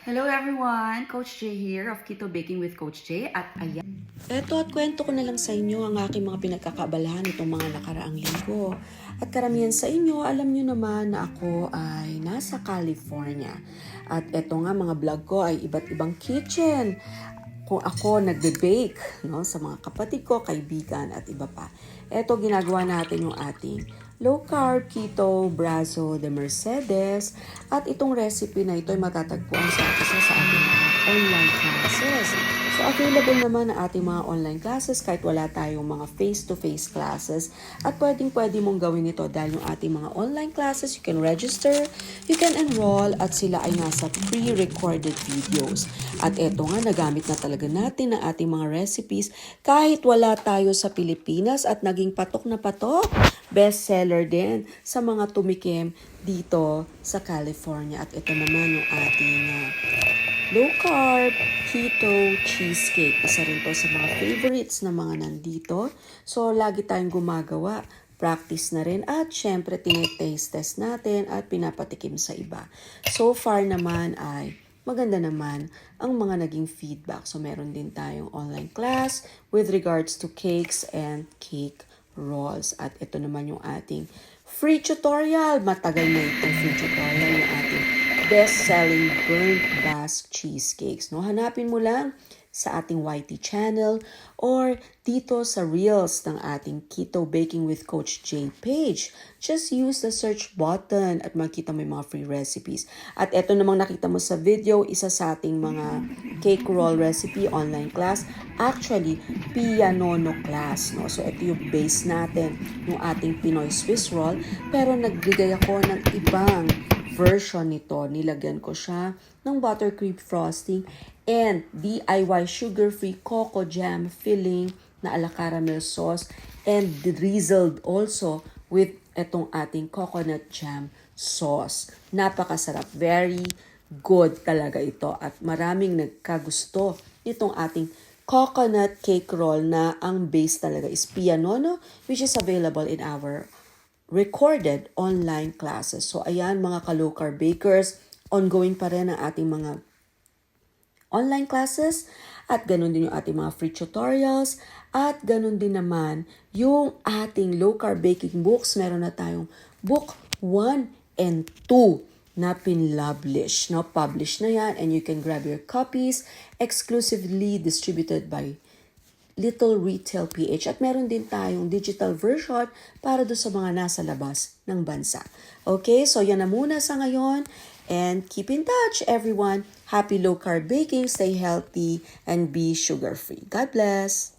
Hello everyone! Coach J here of Keto Baking with Coach J at ayan. Eto at kwento ko na lang sa inyo ang aking mga pinagkakaabalahan itong mga nakaraang linggo. At karamihan sa inyo, alam nyo naman na ako ay nasa California. At eto nga mga vlog ko ay iba't ibang kitchen. Kung ako nagbe-bake sa mga kapatid ko, kaibigan at iba pa. Eto ginagawa natin yung ating low carb keto brazo de Mercedes at itong recipe na ito ay matatagpuan sa isa sa ating mga online classes. So available naman ang ating mga online classes kahit wala tayong mga face-to-face classes at pwede mong gawin ito dahil yung ating mga online classes, you can register, you can enroll at sila ay nasa pre-recorded videos. At eto nga, nagamit na talaga natin ang ating mga recipes kahit wala tayo sa Pilipinas at naging patok na patok, bestseller din sa mga tumikim dito sa California. At ito naman yung ating low carb keto cheesecake. Isa rin to sa mga favorites na mga nandito. So, lagi tayong gumagawa. Practice na rin at syempre tinitaste test natin at pinapatikim sa iba. So far naman ay maganda naman ang mga naging feedback. So meron din tayong online class with regards to cakes and cake rolls. At ito naman yung ating free tutorial. Matagal na itong free tutorial yung ating best-selling burnt Basque cheesecakes. Hanapin mo lang sa ating YT channel or dito sa Reels ng ating Keto Baking with Coach J page. Just use the search button at makita mo yung mga free recipes. At eto namang nakita mo sa video, isa sa ating mga cake roll recipe online class. Actually, pianono class. So ito yung base natin ng ating Pinoy Swiss roll. Pero nagbigay ako ng ibang version nito. Nilagyan ko siya ng buttercream frosting and DIY sugar-free coco jam filling na ala caramel sauce and drizzled also with etong ating coconut jam sauce. Napakasarap. Very good talaga ito at maraming nagkagusto nitong ating coconut cake roll na ang base talaga is pianono which is available in our recorded online classes. So ayan mga ka-low carb bakers, ongoing pa rin ang ating mga online classes at ganun din yung ating mga free tutorials at ganun din naman yung ating low carb baking books. Meron na tayong book 1 and 2 na pinlublish. Publish na yan and you can grab your copies exclusively distributed by Little Retail PH at meron din tayong digital version para do sa mga nasa labas ng bansa. Okay, so yan na muna sa ngayon and keep in touch everyone. Happy low carb baking, stay healthy and be sugar free. God bless.